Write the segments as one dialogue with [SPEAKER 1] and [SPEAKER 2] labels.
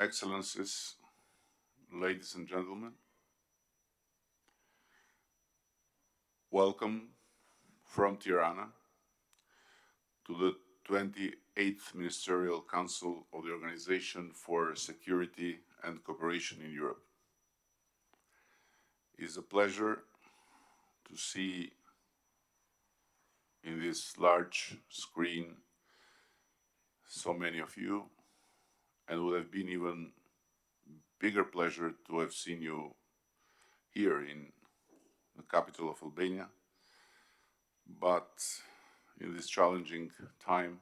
[SPEAKER 1] Excellencies, ladies and gentlemen, welcome from Tirana to the 28th Ministerial Council of the Organization for Security and Cooperation in Europe. It is a pleasure to see in this large screen so many of you, and it would have been even bigger pleasure to have seen you here in the capital of Albania. But in this challenging time,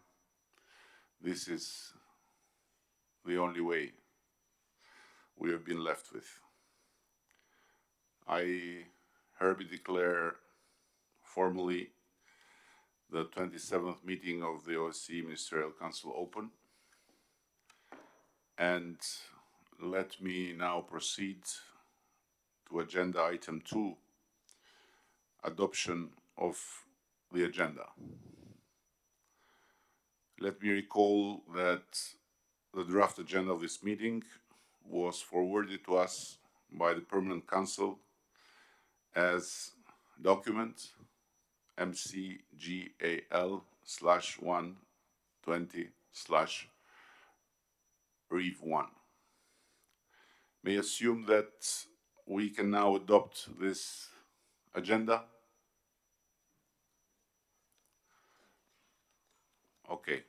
[SPEAKER 1] this is the only way we have been left with. I hereby declare formally the 27th meeting of the OSCE Ministerial Council open. And let me now proceed to agenda item 2, adoption of the agenda. Let me recall that the draft agenda of this meeting was forwarded to us by the Permanent Council as document MCGAL/120/Rev1. May I assume that we can now adopt this agenda? Okay.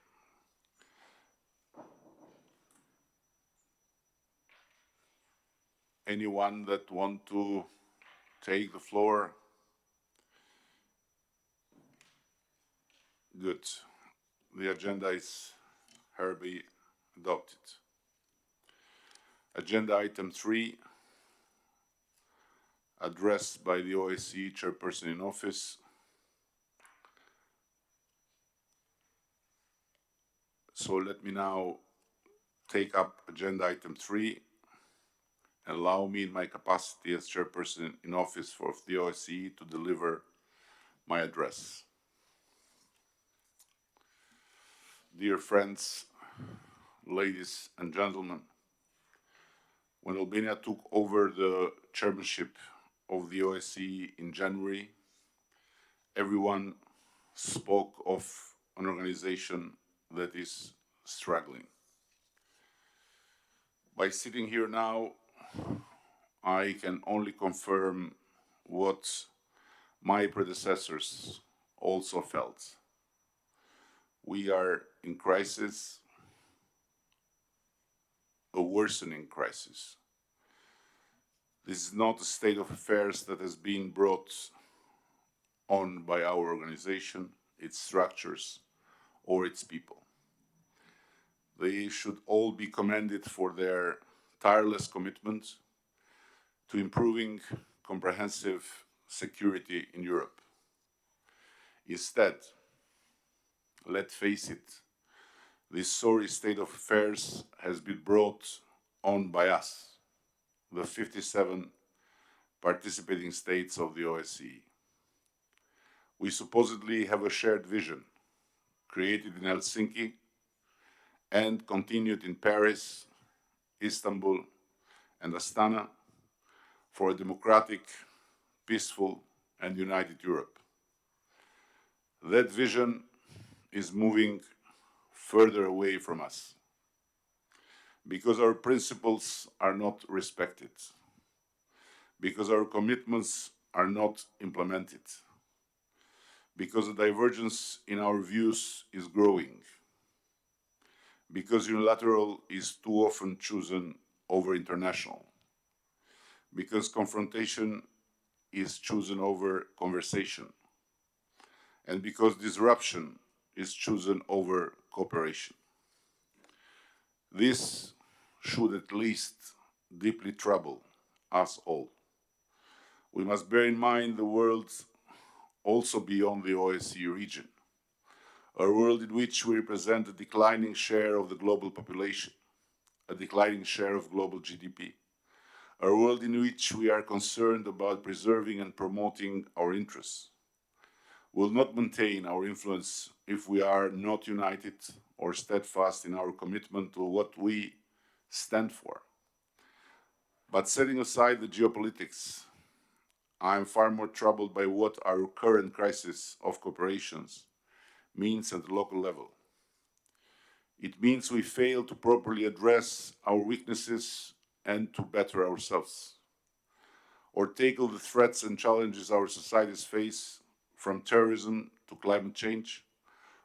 [SPEAKER 1] Anyone that want to take the floor? Good. The agenda is hereby adopted. Agenda item 3, address by the OSCE Chairperson-in-Office. So let me now take up agenda item 3 and allow me in my capacity as Chairperson-in-Office of the OSCE to deliver my address. Dear friends, ladies and gentlemen, when Albania took over the chairmanship of the OSCE in January, everyone spoke of an organization that is struggling. By sitting here now, I can only confirm what my predecessors also felt. We are in crisis, a worsening crisis. This is not a state of affairs that has been brought on by our organization, its structures, or its people. They should all be commended for their tireless commitment to improving comprehensive security in Europe. Instead, let's face it, this sorry state of affairs has been brought on by us, the 57 participating states of the OSCE. We supposedly have a shared vision, created in Helsinki and continued in Paris, Istanbul, and Astana for a democratic, peaceful, and united Europe. That vision is moving further away from us because our principles are not respected, because our commitments are not implemented, because the divergence in our views is growing, because unilateral is too often chosen over international, because confrontation is chosen over conversation, and because disruption is chosen over cooperation. This should at least deeply trouble us all. We must bear in mind the world also beyond the OSCE region, a world in which we represent a declining share of the global population, a declining share of global GDP, a world in which we are concerned about preserving and promoting our interests. We will not maintain our influence if we are not united or steadfast in our commitment to what we stand for. But setting aside the geopolitics, I am far more troubled by what our current crisis of cooperations means at the local level. It means we fail to properly address our weaknesses and to better ourselves, or tackle the threats and challenges our societies face, from terrorism to climate change,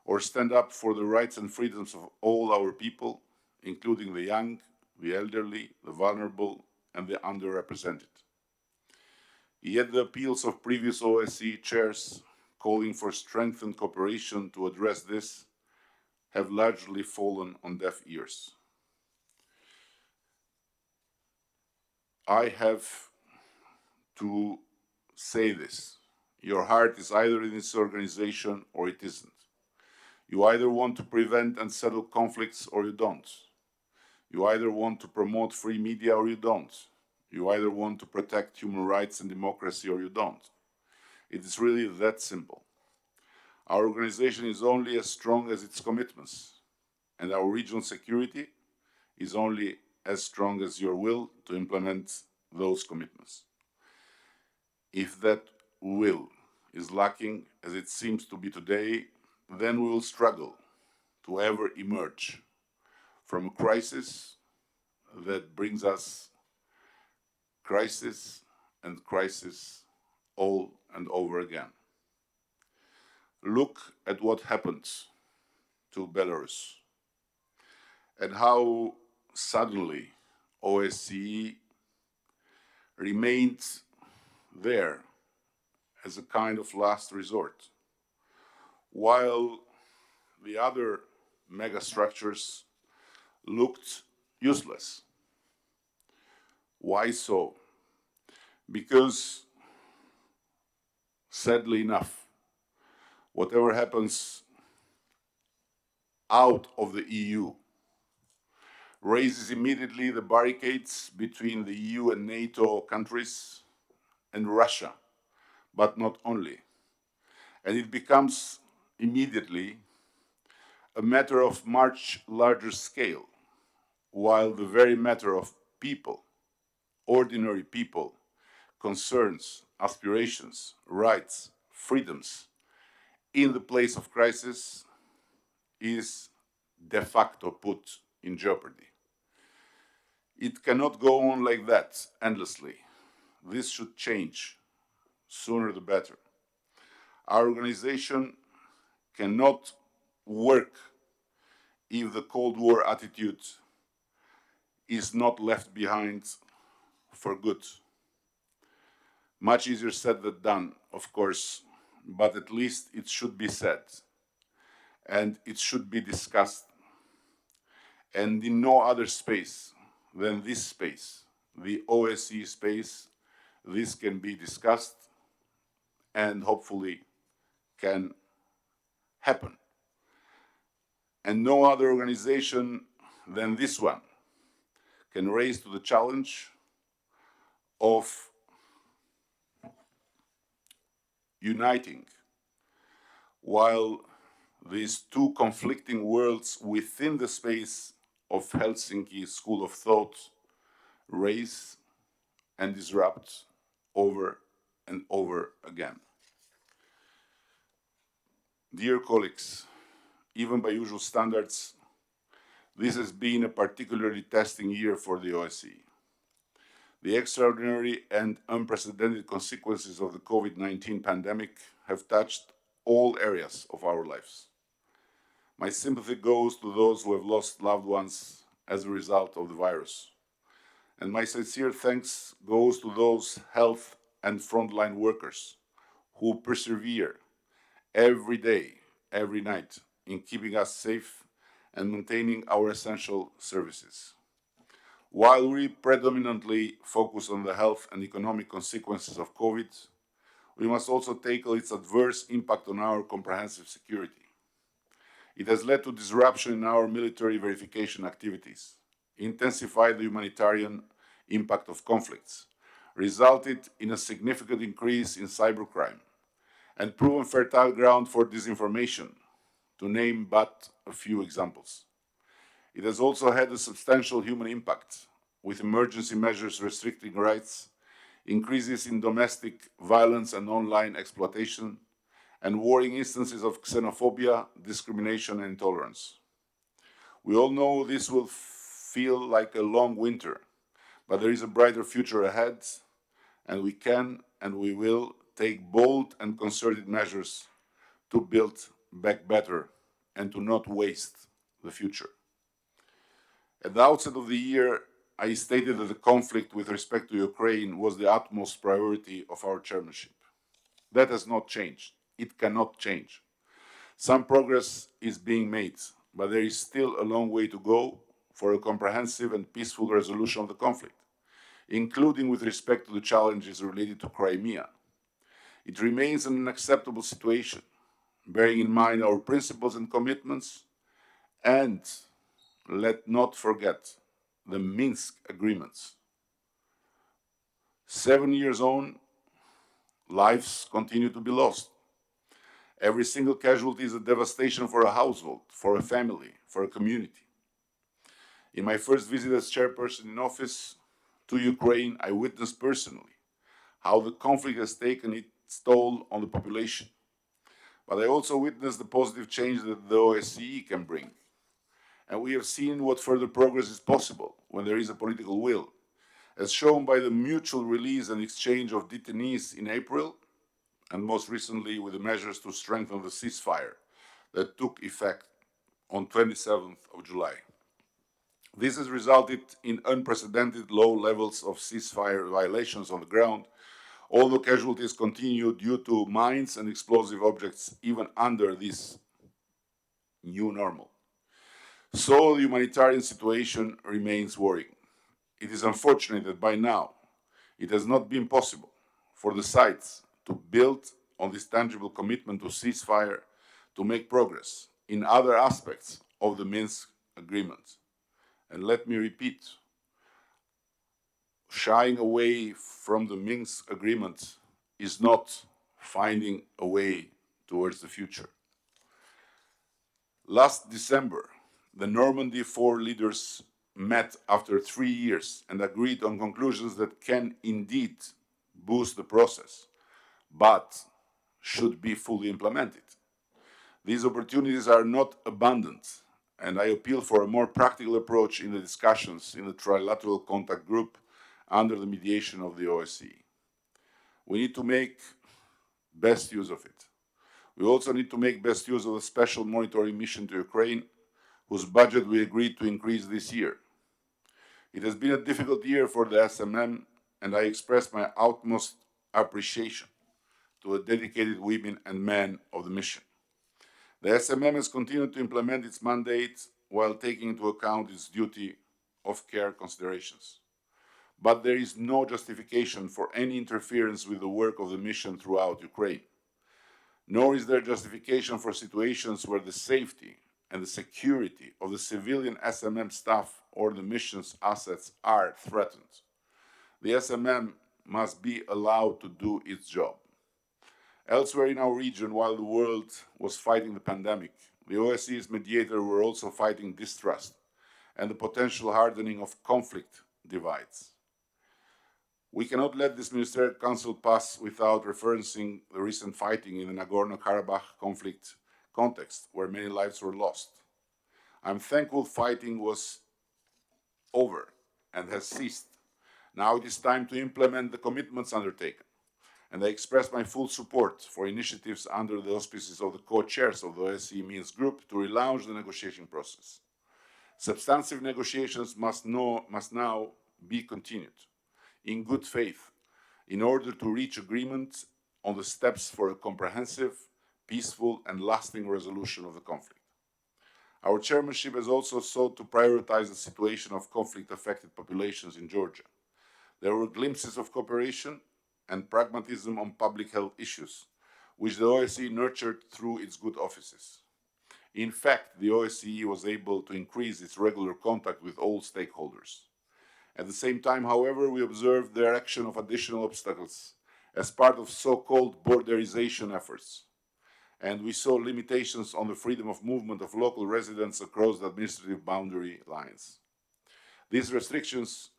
[SPEAKER 1] or stand up for the rights and freedoms of all our people, including the young, the elderly, the vulnerable, and the underrepresented. Yet the appeals of previous OSCE chairs calling for strengthened cooperation to address this have largely fallen on deaf ears. I have to say this. Your heart is either in this organization or it isn't. You either want to prevent and settle conflicts or you don't. You either want to promote free media or you don't. You either want to protect human rights and democracy or you don't. It is really that simple. Our organization is only as strong as its commitments, and our regional security is only as strong as your will to implement those commitments. If that will is lacking, as it seems to be today, then we will struggle to ever emerge from a crisis that brings us crisis and crisis all and over again. Look at what happened to Belarus and how suddenly OSCE remained there as a kind of last resort, while the other megastructures looked useless. Why so? Because, sadly enough, whatever happens out of the EU raises immediately the barricades between the EU and NATO countries and Russia, but not only. And it becomes immediately a matter of much larger scale, while the very matter of people, ordinary people, concerns, aspirations, rights, freedoms, in the place of crisis is de facto put in jeopardy. It cannot go on like that endlessly. This should change, sooner the better. Our organization cannot work if the Cold War attitude is not left behind for good. Much easier said than done, of course, but at least it should be said, and it should be discussed. And in no other space than this space, the OSCE space, this can be discussed and hopefully can happen. And no other organization than this one can raise to the challenge of uniting, while these two conflicting worlds within the space of Helsinki School of Thought raise and disrupt over and over again. Dear colleagues, even by usual standards, this has been a particularly testing year for the OSCE. The extraordinary and unprecedented consequences of the COVID-19 pandemic have touched all areas of our lives. My sympathy goes to those who have lost loved ones as a result of the virus. And my sincere thanks goes to those health and frontline workers who persevere every day, every night, in keeping us safe and maintaining our essential services. While we predominantly focus on the health and economic consequences of COVID, we must also tackle its adverse impact on our comprehensive security. It has led to disruption in our military verification activities, intensified the humanitarian impact of conflicts, resulted in a significant increase in cybercrime, and proven fertile ground for disinformation, to name but a few examples. It has also had a substantial human impact, with emergency measures restricting rights, increases in domestic violence and online exploitation, and worrying instances of xenophobia, discrimination, and intolerance. We all know this will feel like a long winter, but there is a brighter future ahead, and we can and we will take bold and concerted measures to build back better and to not waste the future. At the outset of the year, I stated that the conflict with respect to Ukraine was the utmost priority of our chairmanship. That has not changed. It cannot change. Some progress is being made, but there is still a long way to go for a comprehensive and peaceful resolution of the conflict, including with respect to the challenges related to Crimea. It remains an unacceptable situation, bearing in mind our principles and commitments, and let not forget the Minsk agreements. 7 years on, lives continue to be lost. Every single casualty is a devastation for a household, for a family, for a community. In my first visit as chairperson-in-office to Ukraine, I witnessed personally how the conflict has taken its toll on the population. But I also witnessed the positive change that the OSCE can bring. And we have seen what further progress is possible when there is a political will, as shown by the mutual release and exchange of detainees in April, and most recently with the measures to strengthen the ceasefire that took effect on 27th of July. This has resulted in unprecedented low levels of ceasefire violations on the ground, although casualties continue due to mines and explosive objects even under this new normal. So the humanitarian situation remains worrying. It is unfortunate that by now it has not been possible for the sides to build on this tangible commitment to ceasefire to make progress in other aspects of the Minsk agreement. And let me repeat, shying away from the Minsk agreement is not finding a way towards the future. Last December, the Normandy 4 leaders met after 3 years and agreed on conclusions that can indeed boost the process, but should be fully implemented. These opportunities are not abundant, and I appeal for a more practical approach in the discussions in the Trilateral Contact Group under the mediation of the OSCE. We need to make best use of it. We also need to make best use of the special monitoring mission to Ukraine, whose budget we agreed to increase this year. It has been a difficult year for the SMM, and I express my utmost appreciation to the dedicated women and men of the mission. The SMM has continued to implement its mandate while taking into account its duty of care considerations. But there is no justification for any interference with the work of the mission throughout Ukraine. Nor is there justification for situations where the safety and the security of the civilian SMM staff or the mission's assets are threatened. The SMM must be allowed to do its job. Elsewhere in our region, while the world was fighting the pandemic, the OSCE's mediators were also fighting distrust and the potential hardening of conflict divides. We cannot let this Ministerial Council pass without referencing the recent fighting in the Nagorno-Karabakh conflict context, where many lives were lost. I'm thankful fighting was over and has ceased. Now it is time to implement the commitments undertaken, and I express my full support for initiatives under the auspices of the co-chairs of the OSCE Minsk Group to relaunch the negotiation process. Substantive negotiations must now be continued in good faith in order to reach agreement on the steps for a comprehensive, peaceful, and lasting resolution of the conflict. Our chairmanship has also sought to prioritize the situation of conflict-affected populations in Georgia. There were glimpses of cooperation and pragmatism on public health issues, which the OSCE nurtured through its good offices. In fact, the OSCE was able to increase its regular contact with all stakeholders. At the same time, however, we observed the erection of additional obstacles as part of so-called borderization efforts. and we saw limitations on the freedom of movement of local residents across the administrative boundary lines. These restrictions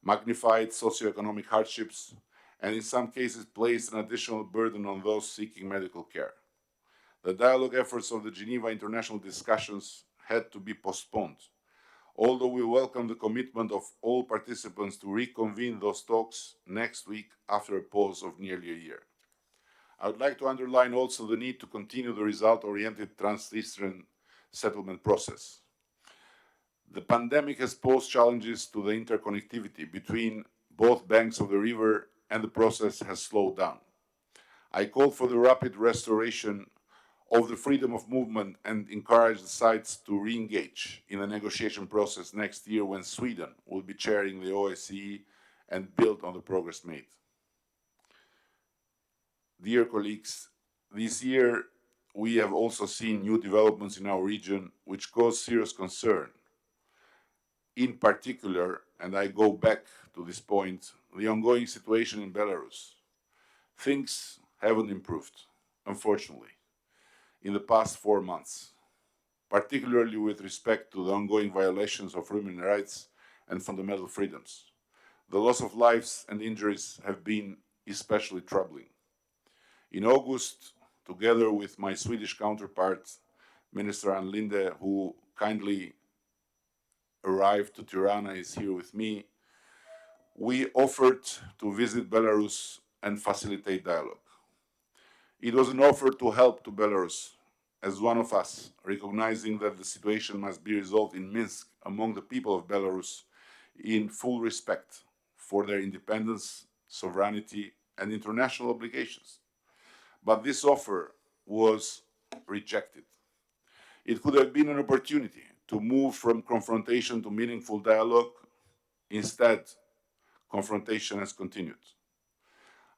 [SPEAKER 1] magnified socioeconomic hardships and in some cases placed an additional burden on those seeking medical care. The dialogue efforts of the Geneva international discussions had to be postponed, although we welcome the commitment of all participants to reconvene those talks next week after a pause of nearly a year. I would like to underline also the need to continue the result-oriented Transnistrian settlement process. The pandemic has posed challenges to the interconnectivity between both banks of the river, and the process has slowed down. I call for the rapid restoration of the freedom of movement and encourage the sides to re-engage in the negotiation process next year when Sweden will be chairing the OSCE and build on the progress made. Dear colleagues, this year we have also seen new developments in our region which cause serious concern. In particular, and I go back to this point, the ongoing situation in Belarus. Things haven't improved, unfortunately, in the past 4 months, particularly with respect to the ongoing violations of human rights and fundamental freedoms. The loss of lives and injuries have been especially troubling. In August, together with my Swedish counterpart, Minister Ann Linde, who kindly arrived to Tirana, is here with me, we offered to visit Belarus and facilitate dialogue. It was an offer to help to Belarus as one of us, recognizing that the situation must be resolved in Minsk among the people of Belarus in full respect for their independence, sovereignty, and international obligations. But this offer was rejected. It could have been an opportunity to move from confrontation to meaningful dialogue. Instead, confrontation has continued.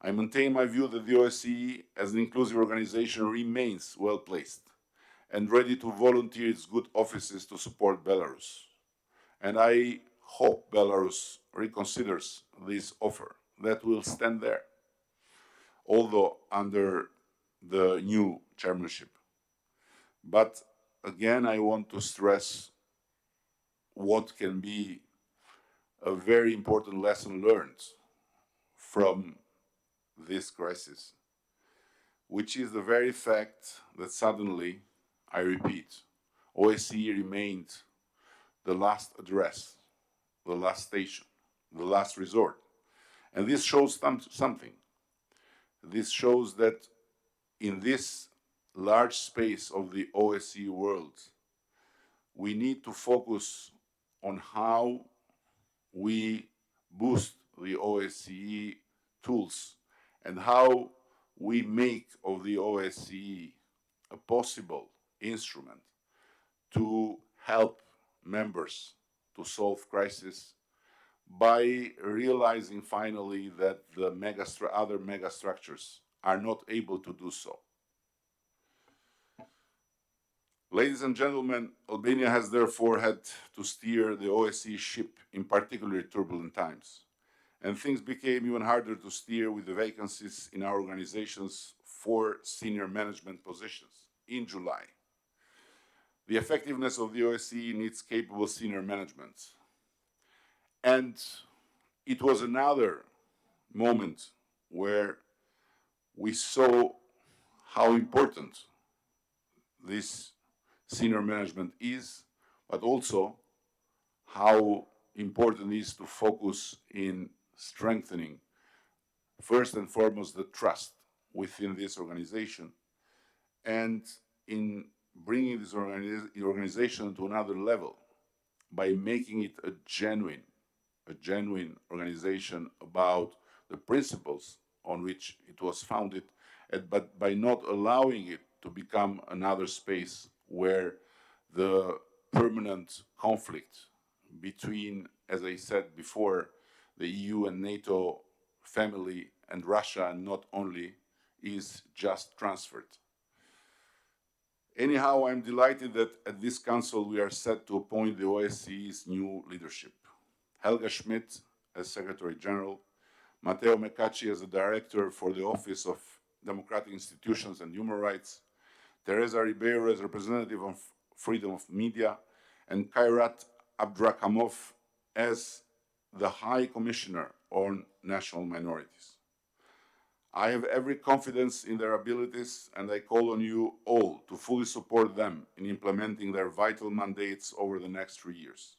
[SPEAKER 1] I maintain my view that the OSCE, as an inclusive organization, remains well placed and ready to volunteer its good offices to support Belarus. And I hope Belarus reconsiders this offer that will stand there, although under the new chairmanship. But again, I want to stress what can be a very important lesson learned from this crisis, which is the very fact that suddenly, I repeat, OSCE remained the last address, the last station, the last resort. And this shows something. This shows that in this large space of the OSCE world, we need to focus on how we boost the OSCE tools and how we make of the OSCE a possible instrument to help members to solve crisis by realizing finally that the other megastructures are not able to do so. Ladies and gentlemen, Albania has therefore had to steer the OSCE ship in particularly turbulent times. And things became even harder to steer with the vacancies in our organization's 4 senior management positions in July. The effectiveness of the OSCE needs capable senior management. And it was another moment where we saw how important this senior management is, but also how important it is to focus in strengthening, first and foremost, the trust within this organization, and in bringing this organization to another level by making it a genuine organization about the principles on which it was founded, but by not allowing it to become another space where the permanent conflict between, as I said before, the EU and NATO family and Russia, and not only, is just transferred. Anyhow, I'm delighted that at this council we are set to appoint the OSCE's new leadership. Helga Schmidt as Secretary General, Matteo Mecacci as the Director for the Office of Democratic Institutions and Human Rights, Teresa Ribeiro as representative of freedom of media, and Kairat Abdrakamov as the High Commissioner on National Minorities. I have every confidence in their abilities, and I call on you all to fully support them in implementing their vital mandates over the next 3 years.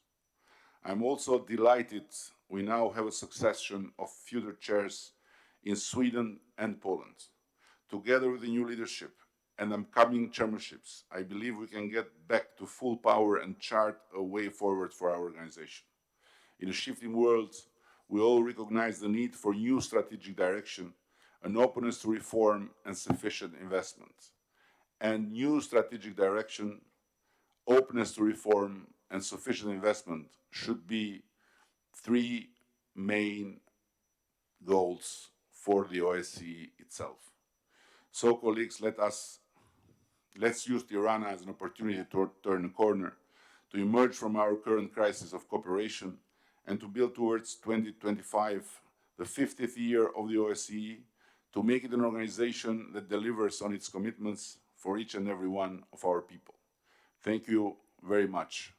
[SPEAKER 1] I'm also delighted we now have a succession of future chairs in Sweden and Poland. Together with the new leadership and upcoming chairmanships, I believe we can get back to full power and chart a way forward for our organization. In a shifting world, we all recognize the need for new strategic direction, an openness to reform and sufficient investment. And new strategic direction, openness to reform and sufficient investment should be three main goals for the OSCE itself. So colleagues, let's use Tirana as an opportunity to turn a corner, to emerge from our current crisis of cooperation, and to build towards 2025, the 50th year of the OSCE, to make it an organization that delivers on its commitments for each and every one of our people. Thank you very much.